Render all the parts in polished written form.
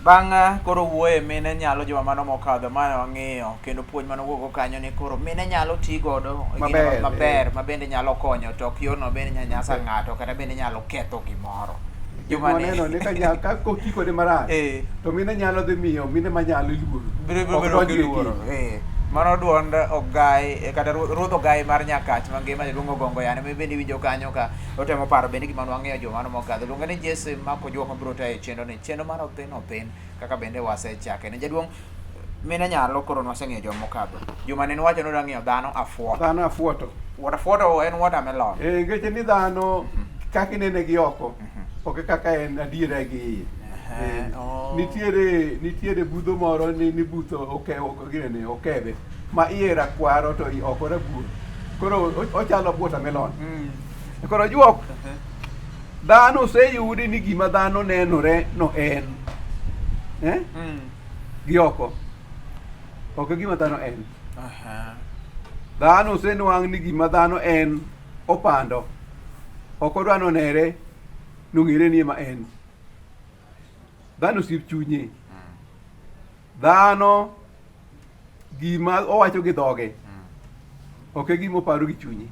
Bang' koro wuoye mine nyalo joma mano mokadho mane wang'iyo kendo puonj mane owuok kanyo ni koro mine nyalo tii godo maber ma bende nyalo konyo to ok yorno bende nyalo nyasa ng'ato kata bende nyalo ketho gimoro. Joma neno ni ka kotii kode marach to mine nyalo dhi miyo mine manyalo luoro. Mano duond Ogai kata ruodh Ogai mar Nyakach mangima Jaluongo Gongo Yane ma bende winjo kanyo ka otemo paro bende gima wang'eyo joma mokadho. Luongo ni Jesse Mako Juok mabiro tayo chenro ni chenro mar othin kaka bende wasechake ne jaduong' mine nyalo koro waseng'eyo joma mokadho. Juma ne wacho ni odwa ng'iyo dhano afuoto. What afuoto en watermelon. Ngeche ni dhano kaka inene gi oko ok kaka en adiera gi iye. Nitiere budho moro ni butho okebe ma iye rakwaro to oko rabuor, koro ochalo watermelon. Koro juok dhano oseyudi ni gima dhano nenore no en gi oko ok gima dhano en. Dhano osenuang' ni gima dhano en opando ok odwa nonere nong'ere ni ema en. Dhano sip chunye. Dhano gima owacho gi dhoge ok gima oparo gi chunye.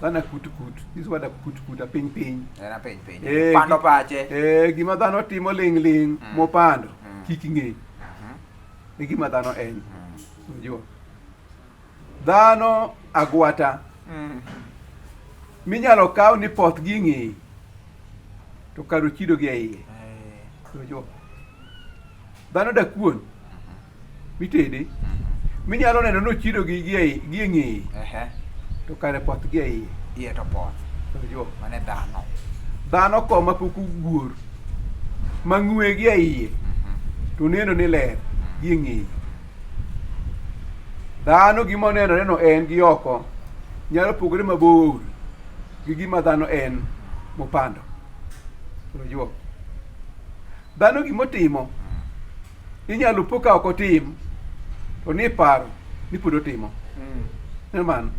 Dhano kut this word kut a piny. Pando pache. Gima dhano timo ling' mopando kik ng'e. E gima dhano en. Dhano agwata. Minyalo kaw ni poth gi ng'e to karo chido gi iye. Dhano dakuon mitede minyalo neno no chido gi ng'e to kare poth gi iye. Iye to poth. Mane dhano. Dhano ko mapok oguor ma ng'we gi iye to neno ni ler gi ng'e. Dhano gima nenore no en gi oko nyalo pogore mabor gi gima dhano en mopando. Dhano gimotimo inyalo po ka ok otim to ni paro ni pod otimo. Mano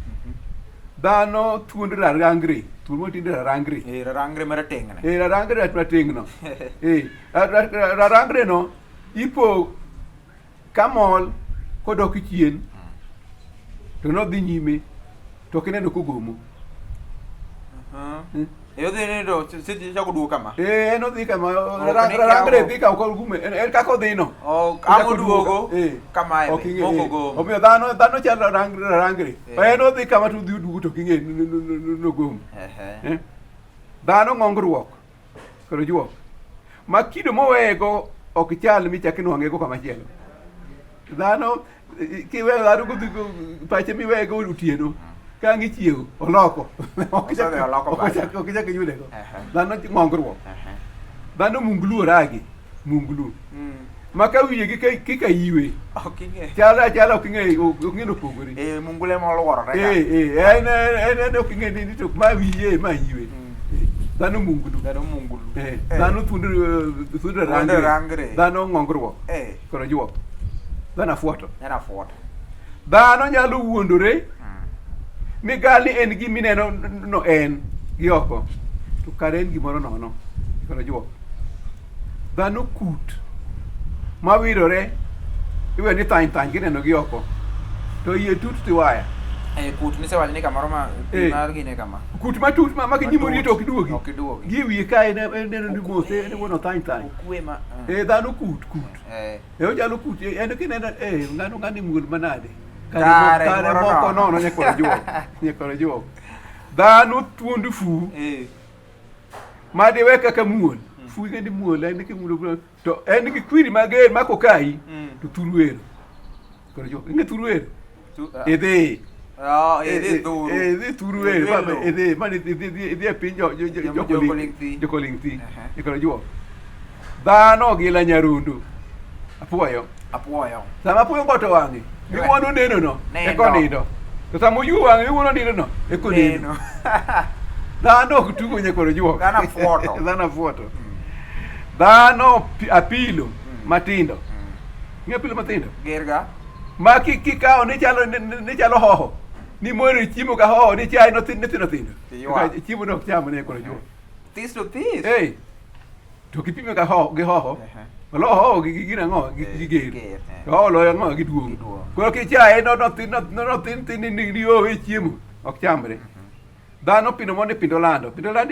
dhano thuond rarangre, thuond motinde rarangre. Rarangre marateng' ne. Rarangre marateng' no. Rarangre no ipo kamol kodok chien to nodhi nyime to kineno kogomo. Yodhi ni do siti chako duo kama. No dhi kama. Rarangre dhi ka ok gume. En kako dhi no. Amo duogo kama ebe. Moko go. Omiyo dhano chalo rarangre. En odhi kama to dhi duogo to king'e no gomo. Dhano ng'ongruok. Koro juok. Ma kido mowego ok chal michak inwang'ego kama chielo. Dhano kiweyo dhano kodhi pache miwego otieno. Kangi chiego oloko. Ok chak yudego. Dhano ng'ongruok. Dhano munglu ragi. Munglu. Maka wiye kika iwe. Chala ok ng'e pogore. Mungule moluorore. En ok ng'e ni to ma wiye ma iwe. Dhano munglu. Dhano thuond rangre. Dhano ng'ongruok. Koro juok. Dhano afuoto. Dhano nyalo wuondore ni gali en gimineno no en gi oko to kare en gimoro nono. Koro juok. Dhano kut mawirore iwe ni thany kineno gi oko to iye tut tiwaya. Kut nisewacho ni kamoro ma mar gine kama. Kut matut ma kinyimori to ok duogi. Gi wiye ka en ni mose en wono thany. Okwe ma. Dhano kut. Ojalo kut en kineno ng'ani muol manade. Kare moko nono nyakoro juok. Dhano thuond fu madiwe kaka muol. Fu ng'endi muol en kimulo to en gi kwiri mager mako kai to thurwero. Koro juok. Ing'e thurwero? Idhi dhuru. Idhi thurwero. Idhi mani idhi e piny jokoling' thi. Koro juok. Dhano gila nyarondo. Apuoyo. Sama apuoyo koto wang'e. Iwuono neno no, eko nindo. To sama oyuo wang'e, iwuono nindo no, eko neno. Dhano ok tugo nyakoro juok. Dhano afuoto. Dhano apilo matindo. Ng'e apilo matindo? Gerga. Ma kikawo ni chalo hoho. Ni mwere chiemo ka hoho, ni chai no thindo. Chiemo no ok chamo ne koro juok. This to this? to kipime ka ho gi hoho lo ho gi gina ngo gi ger to lo ngo gi duong ko ki chae no tin ni o e chiemo ok chamre dhano pino mondo pindo lando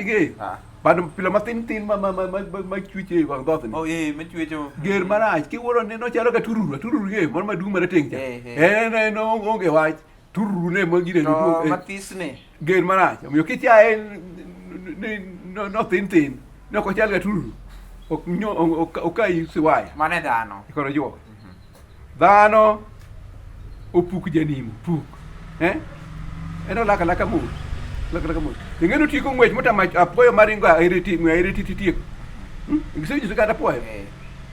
ge bado pilo matin ma chuche wang dhoth ni ma chuecho ger marach kiwuoro ne no chalo ka tururu ge mon madung marateng cha no onge wach tururu ne mo gire no matisne ger marach omiyo kichae no tin no ko chalo ka tururu okai siwaya mane dhano ikoro juok dhano opuk janimo puk eno laka mur ing'eno tieko ng'wech motama apoyo maringo ireti tiek gisejiso kata apoyo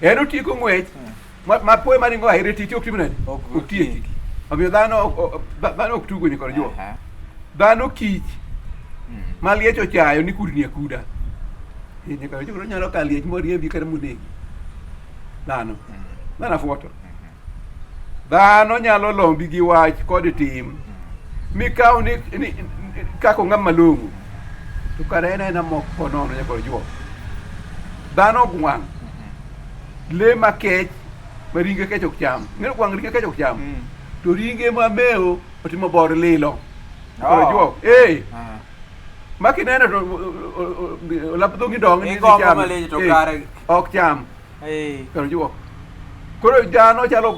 eno tieko ng'wech ma apoyo maringo ireti tiek timnade ok tieki omiyo dhano ok tugo ni koro juok dhano kich maliech ochayo ni kudni akuda koro juok nyalo ka liech moriembi kata monegi dhano afuoto dhano nyalo lombi gi wach kod tim mikaw ni kako ng'am malong'o to kare en moko nono nyakoro juok dhano gwang' le makech ma ringe kech ok cham ng'ero gwang' ringe kech ok cham to ringe mameo otimo bor lilo koro juok ma kineno to lap dhogi dong ni cham ok cham koro juok koro dhano chalo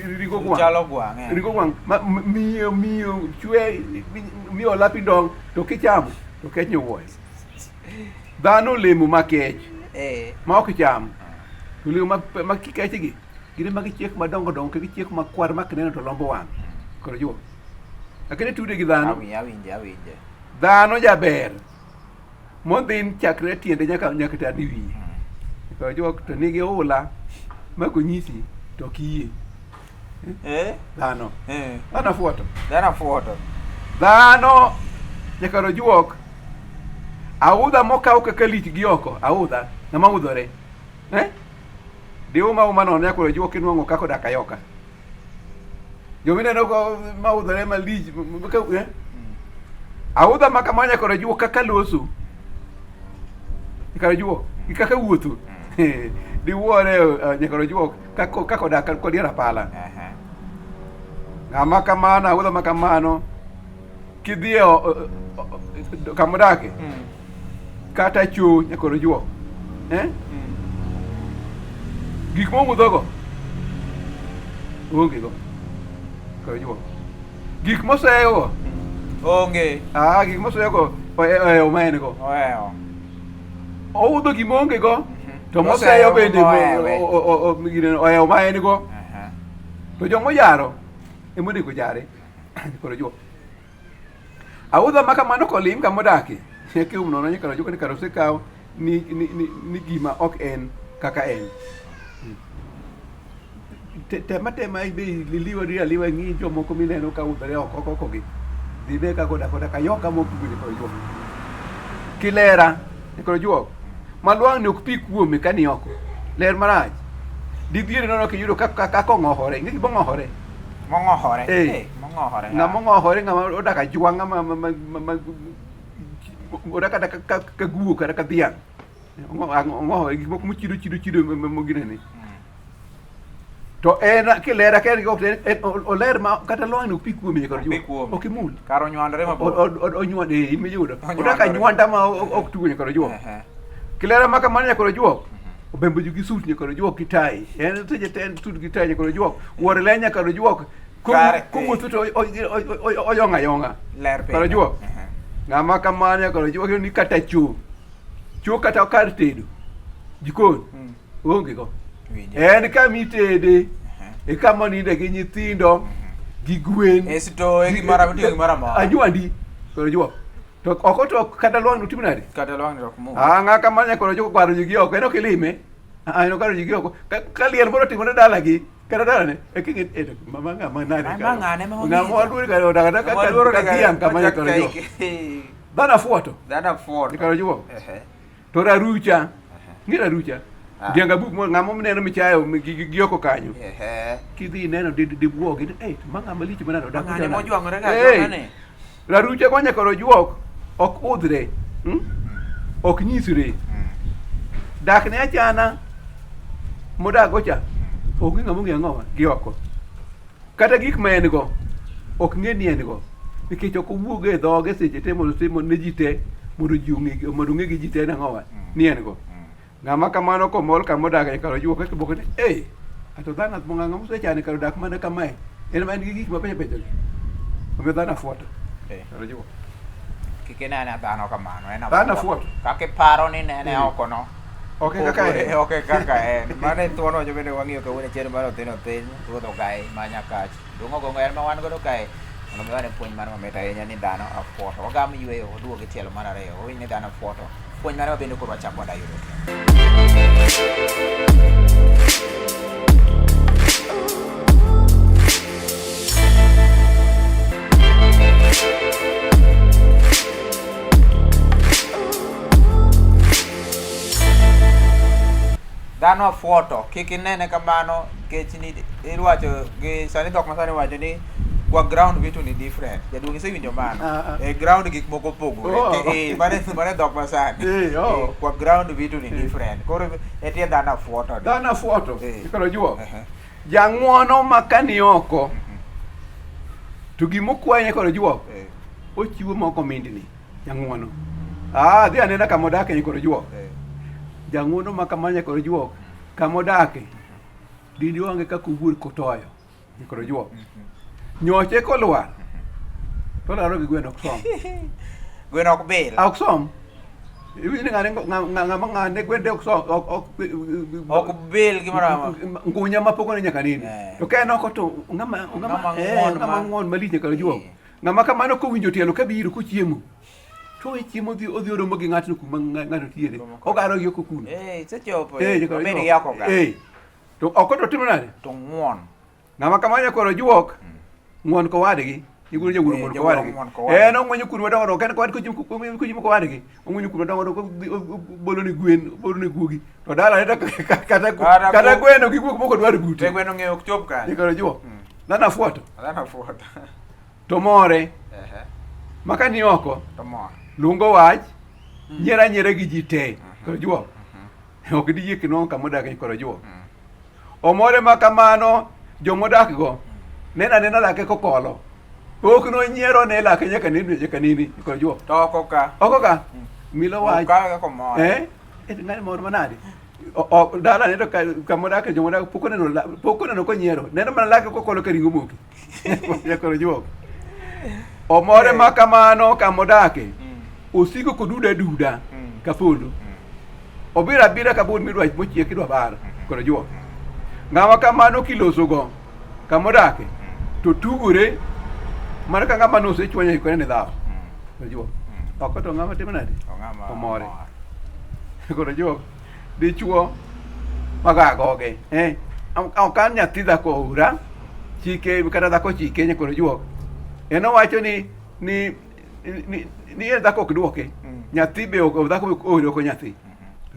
ringo gwang' miyo chwe miyo lapi dong to kichamo to kech nyowuoyo dhano olemo makech ma ok cham to olemo ma kikechgi gine ma gichiek madongo dongo ke gichiek makwar ma kineno to lombo wang' koro juok lakini tude gi dhano awinje dhano jaber modhin chakre tiende nyaka tani wiye koro juok to nigi ula ma konyisi to kiyie dhano afuoto dhano nyakaro juok audha mokaw kaka lich gi oko audha ng'ama udhore diuma nono nyakaro juok inwang'o kako dak ayoka jomineno ko ma udhore malich audha ma kama nyakaro juok kaka loso nyakaro juok gi kaka wuotho diwuore nyakaro juok kako dak kod yarapala ng'ama kamano audha ma kamano kidhie kamodake kata cho nyakoro juok gik momudhogo onge go koro juok gik moseyogo onge gik moseyogo oewo ma en go oudho gima onge go to moseyo bende oewo ma en go to jomojaro emonego jare koro juok audha ma kamano kolim kamodake kium nono nyakaro juok ni karo osekaw ni gima ok en kaka en tema be liwa ng'i jomoko mineno ka udhore oko gi dhibe kako dak ayoka mopugni koro juok kilera koro juok malwang' ni ok pi kuome kani oko ler marach didhiere nono kiyudo kako ong'ohore ng'e gibong'ohore ng'ama odak ajwang' odak kata ka guo kata ka dhiang' ong'ohore gik moko mochido mogineni to en kilera ken oler ma kata lwang'ni ok pi kuome koro juok ok imul kar onywandore mabor onywande imiyudo odak anywanda ma ok tugo nyakoro juok kilera ma kamano nyakoro juok obembo ju gi sut nyakoro juok gi tai en seche ten sut gi tai nyakoro juok wuore le nyakoro juok kowuotho to oyong' ayong'a koro juok ng'ama kamano nyakoro juok ni kata cho kata kar tedo jikon onge go en kamitede e kama ninde gi nyithindo gi gwen anywandi koro juok to oko to kata lwang'no timo nade ng'a kamano nyakoro juok gwaro ji gi oko en ok ilime en ogwaro ji gi oko ka liel moro timone dalagi kata dalane mama ng'ama ng'ama waluori ka dhiang' kama nyakoro juok dhano afuoto nyakoro juok to rarucha ng'i rarucha dhiang' abuk ng'ama mineno michayo gi oko kanyo kidhi neno dibuogi ma ng'ama lich manano rarucha go nyakoro juok ok udhre ok nyisre dak ne achana modago cha ok ng'e ng'ama ong'e ang'owa gi oko kata gik ma en go ok ng'e ni en go nikech ok owuog e dhoge seche te mondo ne ji te mondo ji ong'e gi ji te nang'owa ni en go ng'ama kamano komol kamodak karo juok kaka boko ni ato dhano ng'ama mosechane karo dak mana kamae en ma en gi gik mabecho becho omiyo dhano afuoto karo juok kik inene dhano kamano en dhano afuoto kaka iparo ni nene oko no ok kaka en mano e thuon wacho bende wang'iyo kawuono chieng' mar Othino piny ruodh Ogai ma Nyakach Luongo Gongo en ma wan godo kae mondo mi wane puonj mano mamit ahinya ni dhano afuoto ogam yweyo oduogo e tielo mar ariyo owinj ni dhano afuoto puonj mano mabende koro wachako wada yudo dhano afuoto kik inene kamano nikech ni irwacho gi sani dhok masani wacho ni kwa ground vitu ni different jaduong' isewinjo mano e ground gik moko opogore mane dhok masani kwa ground vitu ni different koro etie dhano afuoto koro juo jang'uono makani oko to gimokwanye koro juo ochiwo moko mindni jang'uono dhi anena kamodake koro juo jang'uono makamanya koro juok kamodake didi onge kaka owuor kotoyo koro juok nyoche kolwar to laro gi gweno ok som gweno ok bil ok som iwinjo ng'ane gwende ok som ok bil gimoro ngunya mapoko nyaka nini to ka en oko to ng'ama ng'on malich koro juok ng'ama kamano kowinjo tielo kabiro kochiemo to chiemo odhi oromo gi ng'atno kuma ng'ato tiere ogaro gi oko kuno sechopo obed gi oko ga to oko to timo nade to ng'uon ng'ama kamanya koro juok ng'uon kowadgi iguro jawuoro ng'uon kowadgi en ong'wenyo kuno madongo ok en kowad kochimo kowadgi ong'wenyo kuno madongo bolo ni gwen bolo ni guogi to dala kata gweno gi guok moko dwar bute gweno ng'eyo ok chop ka koro juok dhano afuoto to more makani oko to more lungo wach nyiera gi ji te koro juok ok di yie kinongo kamodak koro juok omore makamano jomodak go nena lake kokolo pok no nyiero ne lake nyaka nini koro juok to oko ka milo wach ng'ani mor manade dala ne to kamodak jomodak pok neno ko nyiero neno mana lake kokolo ka ringo moki koro juok omore makamano kamodake osigo koduda duda kapondo obira abira kabon midwach mochiek idwa bar koro juok ng'ama kamano kiloso go kamodake to tugore mar ka ng'ama nosechwanya kone ne dhawo koro juok oko to ng'ama timo nade omore koro juok dichuo magagoge okan nyathi dhako ora chike kata dhako chike koro juok en owacho ni en dhako ok duoke nyathi be dhako be oko nyathi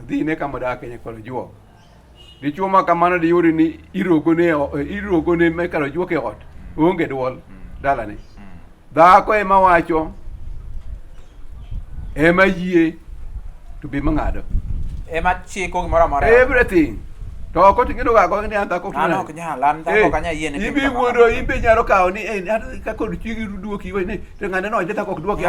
dhine kamodake koro juok dichuo ma kamano diyudi ni irogone me karo juok e ot onge duol dalane dhako ema wacho ema yie to be mang'ado ema chiko gimoro amora everything to oko ting'edo gago ni an dhako ok nyal an dhako ok anyal yiene ibi wuondo imbe nyalo kawo ni ka kod chigi duoki we ni to ng'ane no je dhako ok duoki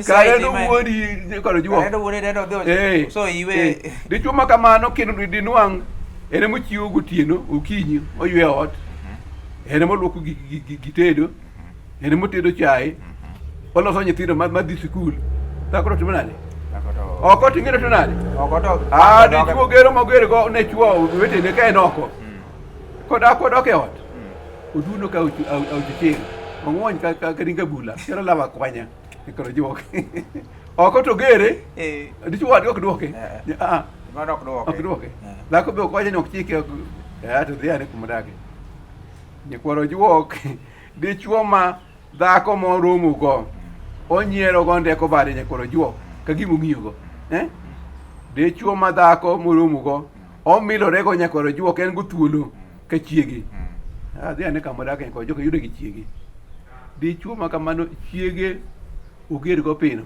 kare no wuodi kod juok so iwe dichuo ma kamano kendo dinwang' ene mochiwo gotieno okinyi oywe ot ene moluoko gitedo ene motedo chae oloso nyithindo madhi sikul dhako to timo nade oko ting'edo to nade dichuo gero moger go ne chuo wetene ka en oko kodok e ot oduno ka auchichir ong'wony ka ringa bula kero lava kwanya koro juok oko to gere dichuo wadgi ok duoke ok duoke dhako be okwacho ni ok chike to dhi ane kumodake nyikwaro juok dichuo ma dhako moromo go onyiero go ndeko bade nyikwaro juok ka gima ong'iyogo dichuo ma dhako moromo go omilore go nyikwaro juok en go thuolo ka chiege dhi ane kamodake nyikwaro juok yudo gi chiege dichuo ma kamano chiege oger go pino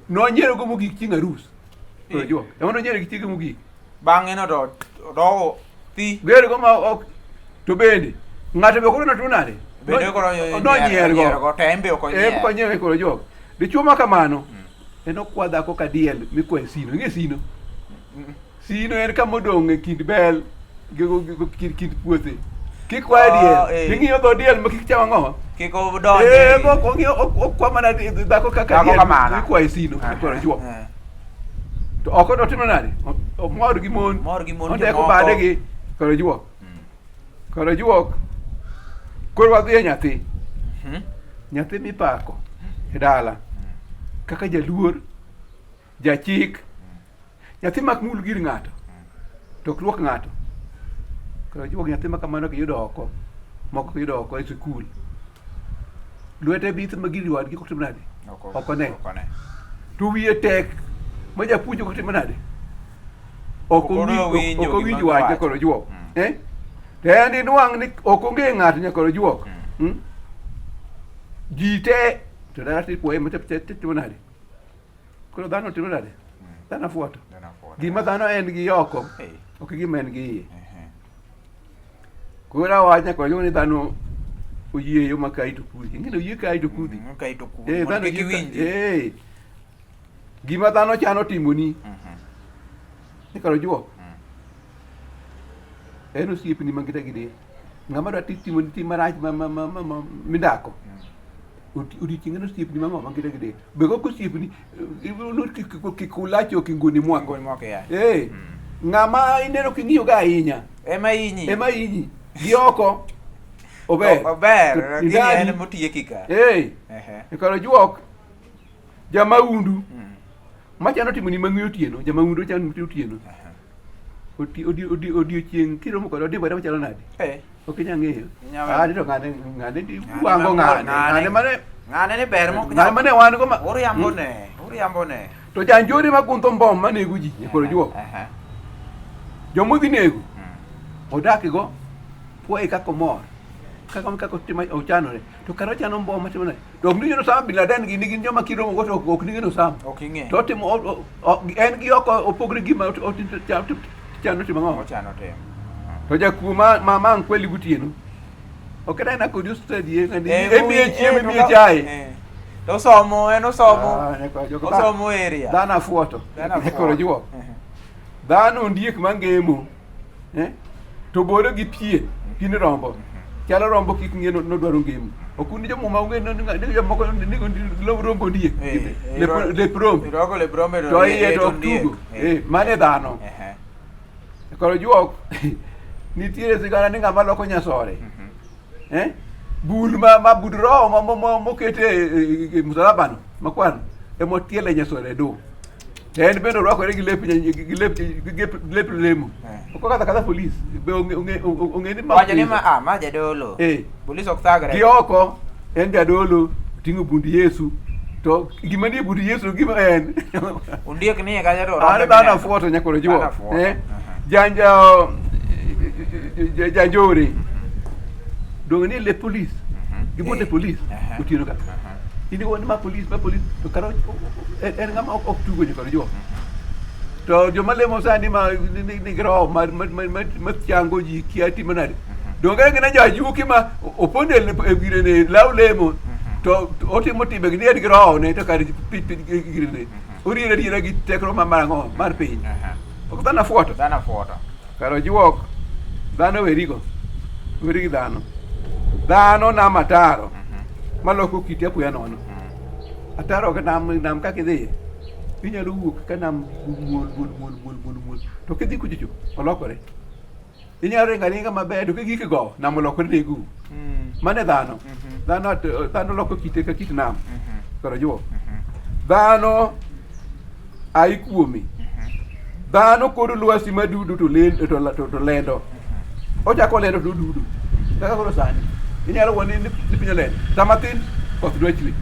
nonyiero go mogik chieng' arus koro juok emono nyere gi chike mogik bang'e no to do thi ger go ma ok to bende ng'ato be koro notuo nade bende koro nonyier go tembe e konyewe koro juok dichuo ma kamano en okwa dhako ka diel mikwaye sino ing'e sino sino en kama odong' e kind bel gi kind puothe kikwaye diel ing'iyo dho diel ma kik cham ang'o kik odonje okwa mana dhako kaka diel mikwaye sino koro juok to oko dotimo nade mor gi mon ondeko badegi koro juok koro wadhi e nyathi mipako e dala kaka jaluor jachik nyathi mak mul gir ng'ato to ok luok ng'ato koro juok nyathi ma kamano kiyudo oko moko kiyudo oko e sikul lwete bith ma giri wadgi kotimo nade okone to wiye tek ma japuonjo kotimo nade ok owinj wache koro juok to en inwang' ni ok onge ng'ato nyakoro juok ji te to dala tipuoye matimo nade koro dhano timo nade dhano afuoto gima dhano en gi oko ok gima en gi iye koro awach nyakoro juok ni dhano oyieyo ma kai to kudhi ing'e oyie kai to kudhi gima dhano chano timoni koro juok en osiepni mangita gide ng'ama dwa timoni tim marach midako odiochieng'en osiepni mang'o mangita gide beko kosiepni kikulacho kingoni mwako ng'ama ineno king'iyo ga ahinya ema inyi gi oko ober en motieki ka koro juok jamaundu machano timoni mang'we otieno jamaundu chano otieno odiochieng' kiromo kod odimbore machalo nade ok inya ng'eyo to ng'ane wango ng'ane ni ber ng'ane mane wan go uriambone to janjori maguntho mbom manego ji koro juok jomodhi nego odak go puoye kaka omor kaka ochanore to kara ochano mbom matimo nade to ok ning'eno sama Bin Laden gi gin joma kiromo go to ok ning'eno sama to otimo en gi oko opogre gima chano timo ng'o to jakuo ma nkweli gutieno ok en akodi ostadie emiye chiemo emiye chae to osomo area dhano afuoto koro juok dhano ondiek mangemo to boro gi pien rombo chalo rombo kik ng'e nodwaro ngemo ok un jomuma ung'e jomoko rombo ondiek lep rombe to iye to ok tugo mane dhano koro juok nitiere sigana ni ng'ama loko nyasore bul ma bud roho mokete e msalabano makwano emotiele nyasore do to en bende orwakore gi lep lemo ok kadha polis be ong'e ni ma jadolo polis ok thagre gi oko en jadolo ting'o bund Yesu to gima nie bund Yesu gima en ondiek ni ka jadolo dhano afuoto nyakoro juok janjore dong ni le polis gibote polis otieno ka ini won ma polis to karo en ngama ok tugo nyakoro juok to joma lemo sani ma ni gro ma chango ji kiati manade donge ngina jajuki ma oponde e girene law lemo to otimo timbe ni ed gro ne to kar girene uri gi tekro marango mar piny ok dhano afuoto karo juok dhano weri gi dhano nam ataro maloko kiti apoya nono ataro ka nam kaka idhiye inyalo wuok ka nam muol to kidhi kuchocho olokore inyalo ringa maber to kigik go nam olokore negu mane dhano loko kite ka kit nam koro juok dhano ai kuomi dhano koro lwasi madudu to lendo ochako lendo to dudu kaka koro sani inyalo woni ni piny lendo samathin koth dwa chwe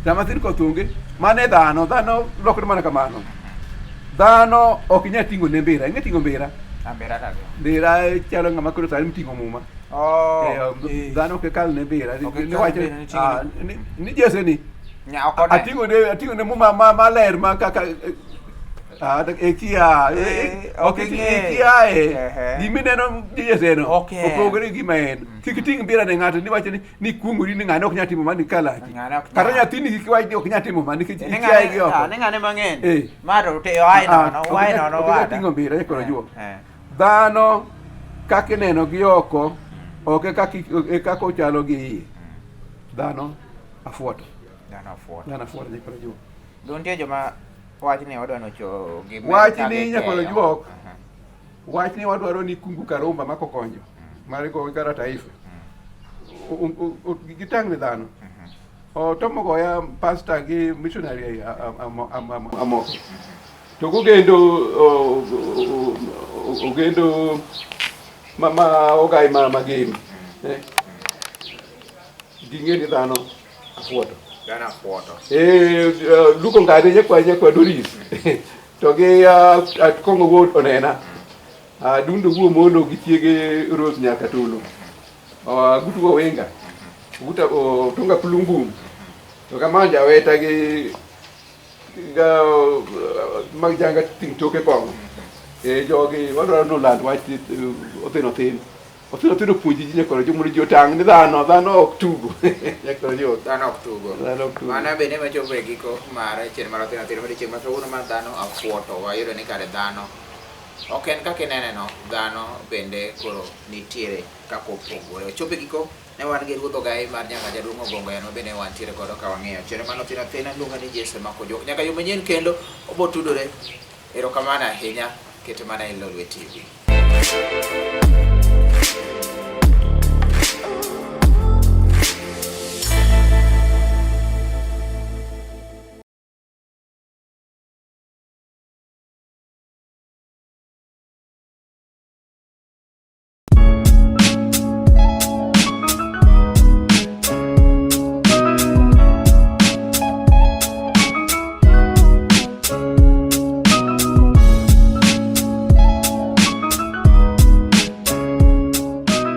samathin koth onge mane dhano lokore mana kamano dhano ok inyal ting'o ne mbira ing'e ting'o mbira mbira chalo ng'ama koro sani ting'o muma dhano ok kal ne mbira ni Jese ni ating'o ne muma maler ma kaka gimineno jeseno opogore gi maen kik ting' bira ne ng'ato niwacho ni kuong'ori ni ng'ane ok nyatimo mani kalaki kata nyathini kik wach ni ok nyatimo mani nikech ikiaye gi oko ne ng'ane mang'eny maro te oai nono ting'o mbira e koro juok dhano kaka ineno gi oko ok e kaka ochalo gi iye dhano afuoto nyakoro juok nitie joma wachni odwano cho gi wachni nyakoro juok wachni wadwaro ni kungu karumba makokonyo mar go gara taifa gitang'ne dhano otomo goya pasta gi missionary amoko to ogendo mama ogai magemi ging'e ni dhano afuoto luko ngade nyakwa doris to gi kong'o wuot onena dundo wuo mono gi chiege Rose nyaka tulu gutugo wenga tunga kulungum to kamanja weta gi magjanga ting toke kong jogi wadwaro noland wach othin puonji ji nyakoro jomuri jotang' ni dhano ok tugo nyakoro dhano ok tugo mana bende machopo e giko mar chien mar othin madi chieng' makawuono mar dhano afuoto wayudo ni kare dhano ok en kaka ineneno dhano bende koro nitiere kaka opogore ochopo e giko ne wan gi ruodh ogai mar nyaka jaduong' Ogongo Yano bende wantiere kodo ka wang'iyo chenro mar othin luongo ni Jesse Mako Juok nyaka yo manyien kendo obo tudore erokamano ahinya kete mana e Lolwe TV.